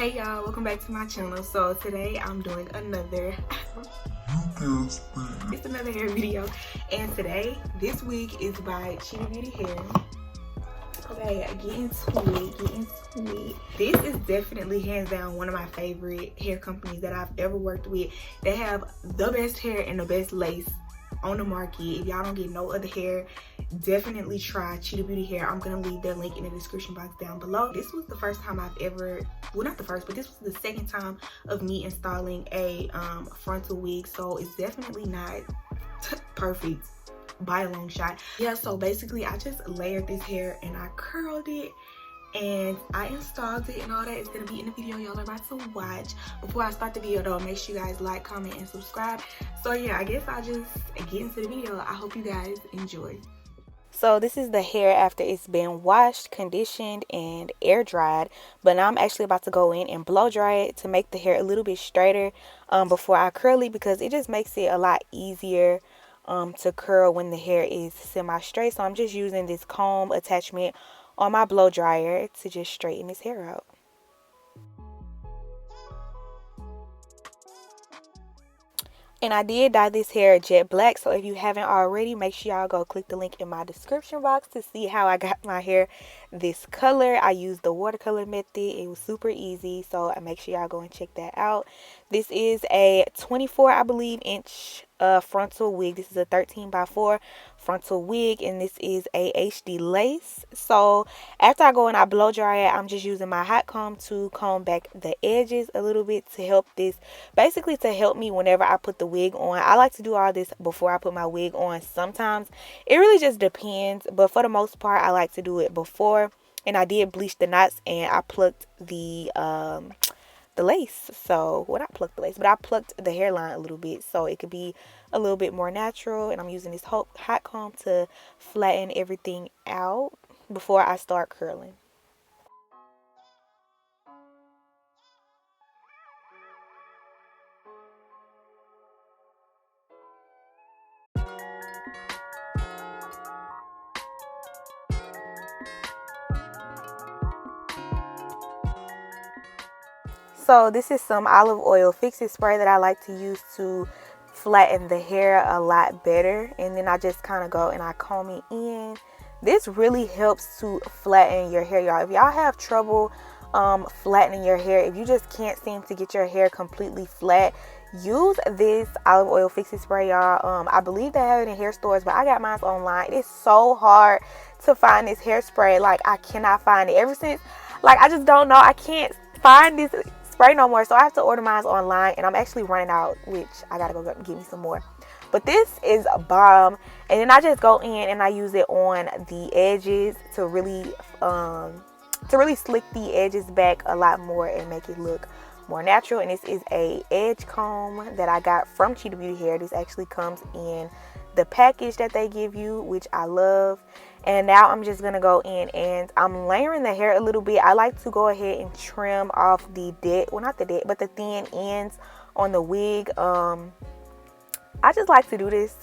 Hey y'all, welcome back to my channel. So today I'm doing another it's another hair video, and today this wig is by Cheetah Beauty Hair. Okay, get into it. This is definitely hands down one of my favorite hair companies that I've ever worked with. They have the best hair and the best lace on the market. If y'all don't get no other hair, definitely try Cheetah Beauty Hair. I'm gonna leave their link in the description box down below. This was the first time I've ever, well, not the first, but this was the second time of me installing a frontal wig, so it's definitely not perfect by a long shot. Yeah, so basically I just layered this hair and I curled it and I installed it and all that. It's gonna be in the video y'all are about to watch. Before I start the video though, make sure you guys like, comment, and subscribe. So yeah, I guess I'll just get into the video. I hope you guys enjoy. So this is the hair after it's been washed, conditioned, and air dried. But now I'm actually about to go in and blow dry it to make the hair a little bit straighter before I curl it, because it just makes it a lot easier to curl when the hair is semi-straight. So I'm just using this comb attachment on my blow dryer to just straighten this hair out. And I did dye this hair jet black, so if you haven't already, make sure y'all go click the link in my description box to see how I got my hair this color. I used the watercolor method. It was super easy, so make sure y'all go and check that out. This is a 24, I believe, inch frontal wig. This is a 13x4 frontal wig, and this is a HD lace. So after I go and I blow dry it, I'm just using my hot comb to comb back the edges a little bit to help this, basically to help me whenever I put the wig on. I like to do all this before I put my wig on. Sometimes it really just depends, but for the most part I like to do it before. And I did bleach the knots and I plucked the lace. So, well, not plucked the lace, but I plucked the hairline a little bit so it could be a little bit more natural. And I'm using this hot comb to flatten everything out before I start curling. So this is some olive oil fix-it spray that I like to use to flatten the hair a lot better. And then I just kind of go and I comb it in. This really helps to flatten your hair, y'all. If y'all have trouble flattening your hair, if you just can't seem to get your hair completely flat, use this olive oil fix-it spray, y'all. I believe they have it in hair stores, but I got mine online. It's so hard to find this hairspray. Like, I cannot find it. Ever since, like, I just don't know. I can't find this spray no more, so I have to order mine online, and I'm actually running out, which I gotta go get me some more. But this is a bomb. And then I just go in and I use it on the edges to really slick the edges back a lot more and make it look more natural. And this is a edge comb that I got from Cheetah Beauty Hair. This actually comes in the package that they give you, which I love. And now I'm just gonna go in and I'm layering the hair a little bit. I like to go ahead and trim off the dead, well, not the dead, but the thin ends on the wig. I just like to do this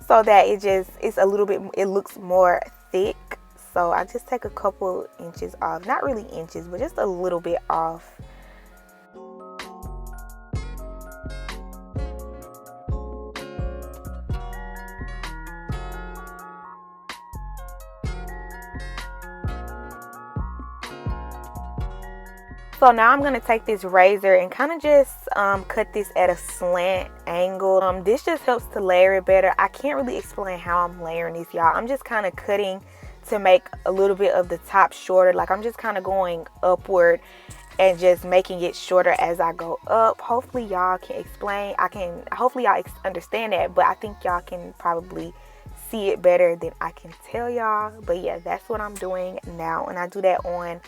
so that it's a little bit, it looks more thick. So I just take a couple inches off, not really inches, but just a little bit off. So now I'm going to take this razor and kind of just cut this at a slant angle. This just helps to layer it better. I can't really explain how I'm layering this, y'all. I'm just kind of cutting to make a little bit of the top shorter. Like, I'm just kind of going upward and just making it shorter as I go up. Hopefully y'all can explain. Hopefully y'all understand that, but I think y'all can probably see it better than I can tell y'all. But yeah, that's what I'm doing now. And I do that on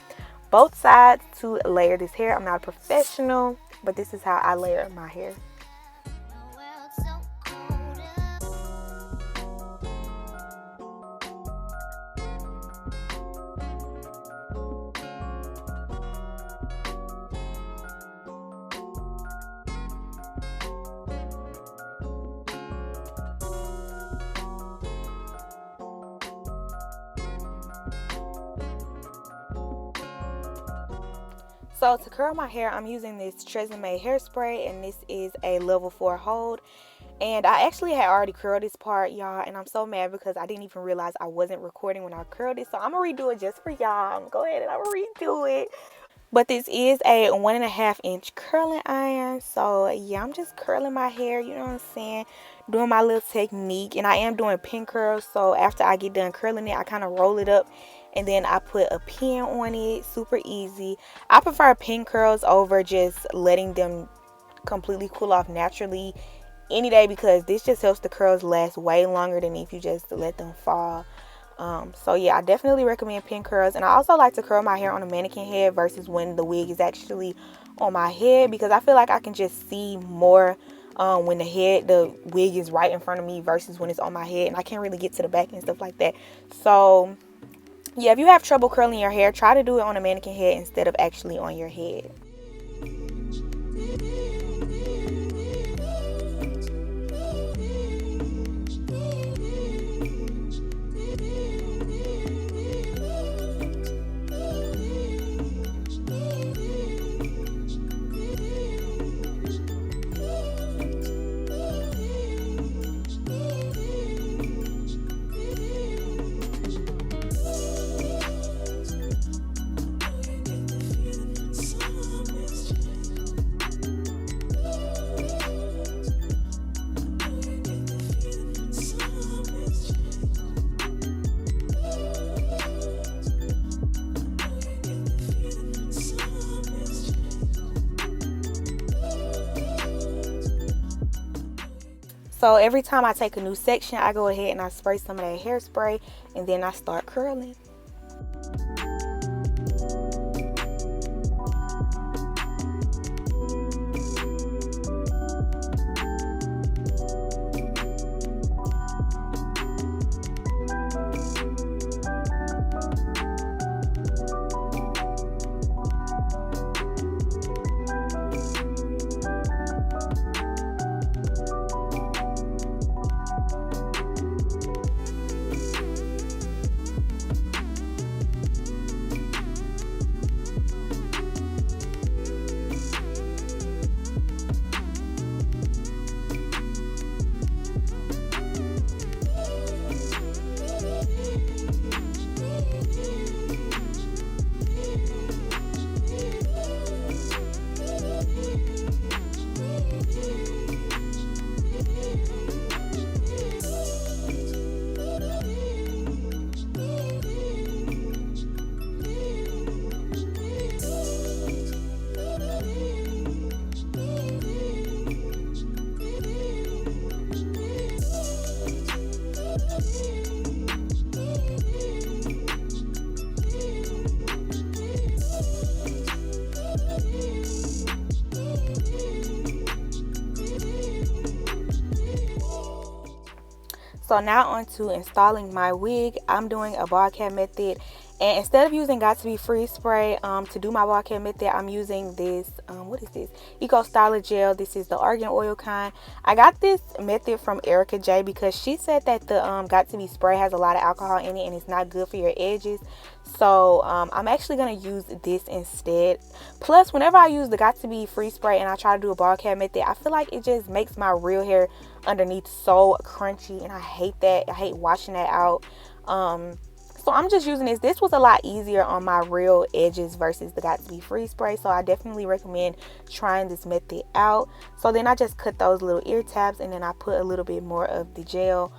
both sides to layer this hair. I'm not a professional, but this is how I layer my hair. So to curl my hair, I'm using this Tresemme hairspray, and this is a level 4 hold. And I actually had already curled this part, y'all, and I'm so mad because I didn't even realize I wasn't recording when I curled it. So I'm gonna redo it just for y'all. I'm gonna go ahead and I'm gonna redo it. But this is a 1.5 inch curling iron. So yeah, I'm just curling my hair, you know what I'm saying? Doing my little technique. And I am doing pin curls. So after I get done curling it, I kind of roll it up and then I put a pin on it. Super easy. I prefer pin curls over just letting them completely cool off naturally any day, because this just helps the curls last way longer than if you just let them fall. So yeah, I definitely recommend pin curls. And I also like to curl my hair on a mannequin head versus when the wig is actually on my head, because I feel like I can just see more when the wig is right in front of me versus when it's on my head, and I can't really get to the back and stuff like that. So yeah, if you have trouble curling your hair, try to do it on a mannequin head instead of actually on your head. So every time I take a new section, I go ahead and I spray some of that hairspray, and then I start curling. So now on to installing my wig. I'm doing a ball cap method, and instead of using Got To Be Free spray to do my ball cap method, I'm using this what is this, Eco Styler gel. This is the argan oil kind. I got this method from Erica J because she said that the Got To Be spray has a lot of alcohol in it and it's not good for your edges. So I'm actually going to use this instead. Plus, whenever I use the Got To Be Free spray and I try to do a ball cap method, I feel like it just makes my real hair underneath so crunchy, and I hate that. I hate washing that out. So I'm just using this. This was a lot easier on my real edges versus the Got To Be Free spray. So I definitely recommend trying this method out. So then I just cut those little ear tabs, and then I put a little bit more of the gel.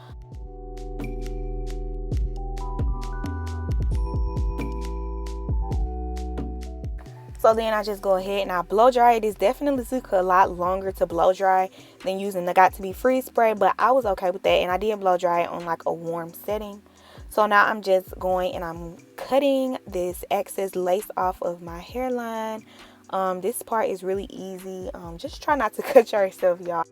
So then I just go ahead and I blow dry it. This definitely took a lot longer to blow dry than using the Got To Be Free spray, but I was okay with that, and I did blow dry it on like a warm setting. So now I'm just going and I'm cutting this excess lace off of my hairline. This part is really easy. Just try not to cut yourself, y'all.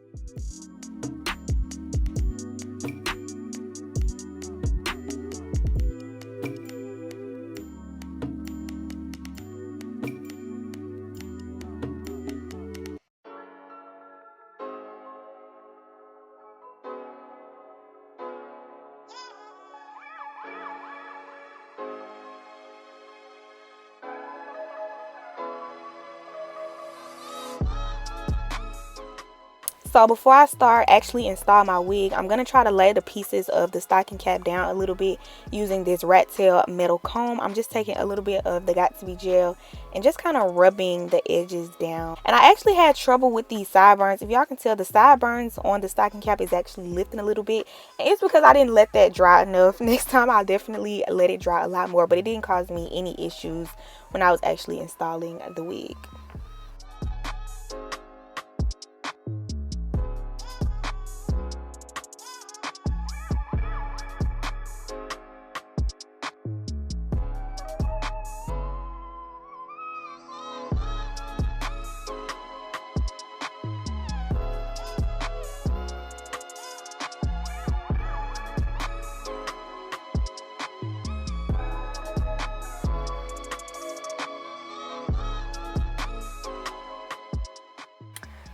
So before I start actually install my wig, I'm going to try to lay the pieces of the stocking cap down a little bit using this rat tail metal comb. I'm just taking a little bit of the Got To Be gel and just kind of rubbing the edges down. And I actually had trouble with these sideburns. If y'all can tell, the sideburns on the stocking cap is actually lifting a little bit. And it's because I didn't let that dry enough. Next time I'll definitely let it dry a lot more. But it didn't cause me any issues when I was actually installing the wig.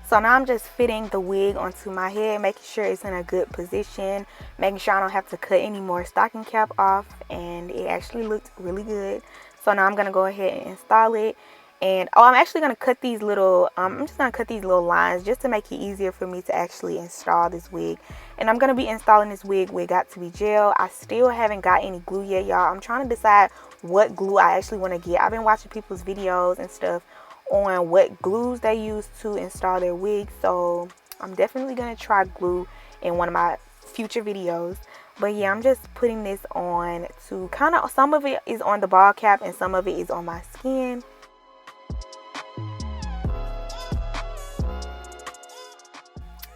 So now I'm just fitting the wig onto my head, making sure it's in a good position, making sure I don't have to cut any more stocking cap off, and it actually looked really good. So now I'm going to go ahead and install it. And I'm actually going to cut these little, I'm just going to cut these little lines just to make it easier for me to actually install this wig. And I'm going to be installing this wig with Got To Be gel. I still haven't got any glue yet, y'all. I'm trying to decide what glue I actually want to get. I've been watching people's videos and stuff on what glues they use to install their wigs, so I'm definitely gonna try glue in one of my future videos. But yeah, I'm just putting this on to kind of, some of it is on the ball cap and some of it is on my skin.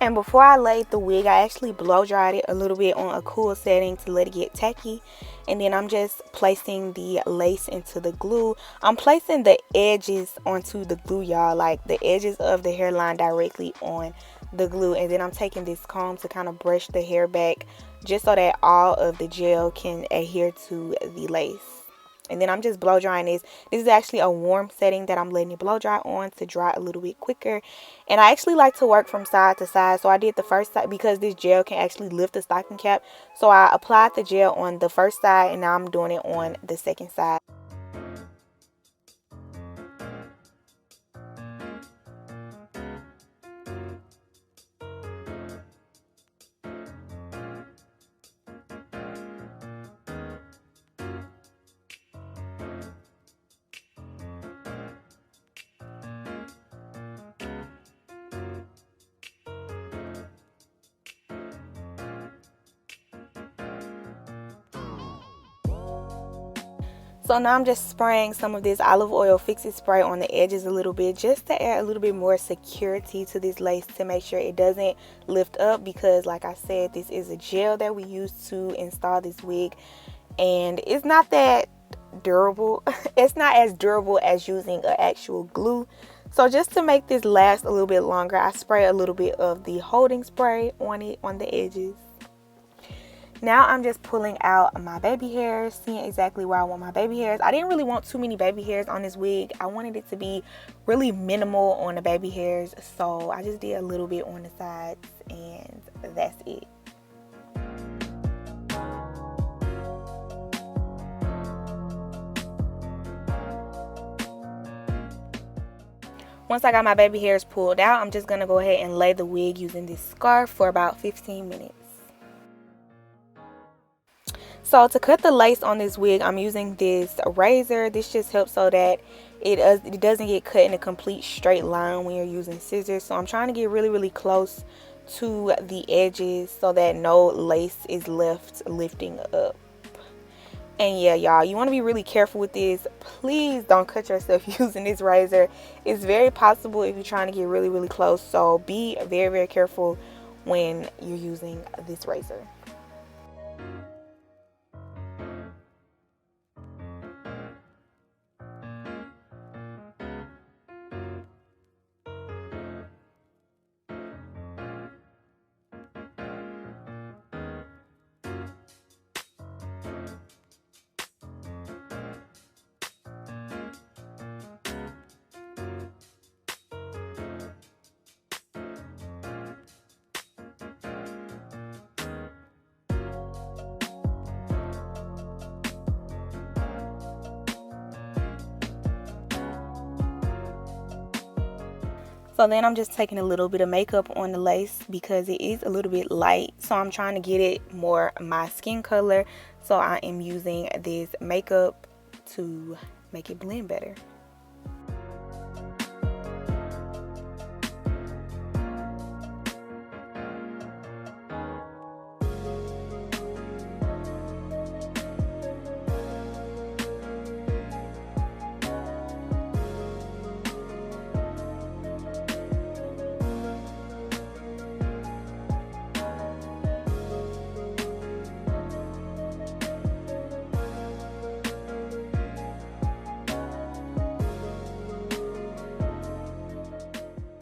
And before I laid the wig, I actually blow dried it a little bit on a cool setting to let it get tacky. And then I'm just placing the lace into the glue. I'm placing the edges onto the glue, y'all, like the edges of the hairline directly on the glue. And then I'm taking this comb to kind of brush the hair back just so that all of the gel can adhere to the lace. And then I'm just blow drying this. This is actually a warm setting that I'm letting it blow dry on to dry a little bit quicker. And I actually like to work from side to side. So I did the first side because this gel can actually lift the stocking cap. So I applied the gel on the first side and now I'm doing it on the second side. So now I'm just spraying some of this olive oil fix-it spray on the edges a little bit just to add a little bit more security to this lace to make sure it doesn't lift up, because like I said, this is a gel that we use to install this wig and it's not that durable. It's not as durable as using an actual glue. So just to make this last a little bit longer, I spray a little bit of the holding spray on it on the edges. Now I'm just pulling out my baby hairs, seeing exactly where I want my baby hairs. I didn't really want too many baby hairs on this wig. I wanted it to be really minimal on the baby hairs, so I just did a little bit on the sides and that's it. Once I got my baby hairs pulled out, I'm just going to go ahead and lay the wig using this scarf for about 15 minutes. So to cut the lace on this wig, I'm using this razor. This just helps so that it doesn't get cut in a complete straight line when you're using scissors. So I'm trying to get really close to the edges so that no lace is left lifting up. And yeah, y'all, you want to be really careful with this. Please don't cut yourself using this razor. It's very possible if you're trying to get really close. So be very careful when you're using this razor. So then I'm just taking a little bit of makeup on the lace because it is a little bit light. So I'm trying to get it more my skin color. So I am using this makeup to make it blend better.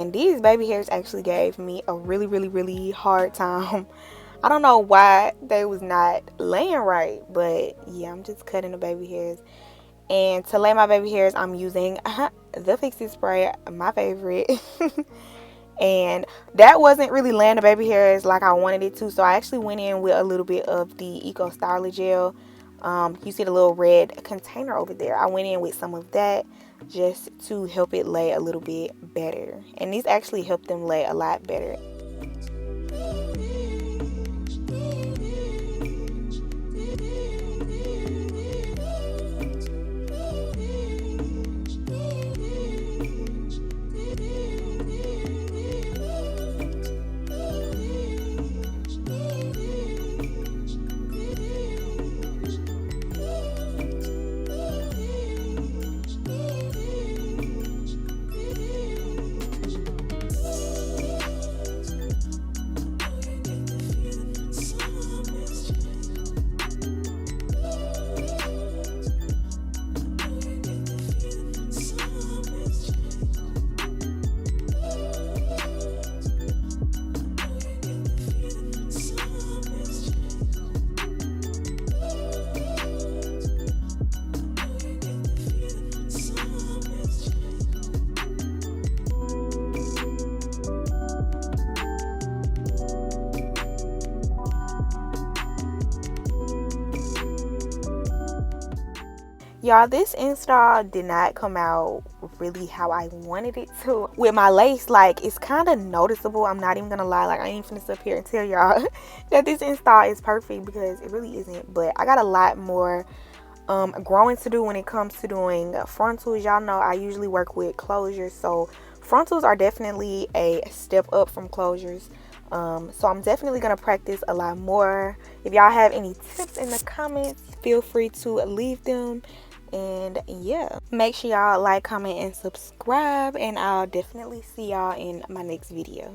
And these baby hairs actually gave me a really hard time. I don't know why they was not laying right, but yeah, I'm just cutting the baby hairs. And to lay my baby hairs, I'm using the Fix-It spray, my favorite. And that wasn't really laying the baby hairs like I wanted it to, so I actually went in with a little bit of the Eco Styler gel. You see the little red container over there. I went in with some of that just to help it lay a little bit better, and these actually helped them lay a lot better. Y'all, this install did not come out really how I wanted it to. With my lace, like, it's kind of noticeable. I'm not even gonna lie, like, I ain't finna sit up here and tell y'all that this install is perfect, because it really isn't. But I got a lot more growing to do when it comes to doing frontals. Y'all know I usually work with closures, so frontals are definitely a step up from closures. So I'm definitely gonna practice a lot more. If y'all have any tips in the comments, feel free to leave them. And yeah, make sure y'all like, comment, and subscribe, and I'll definitely see y'all in my next video.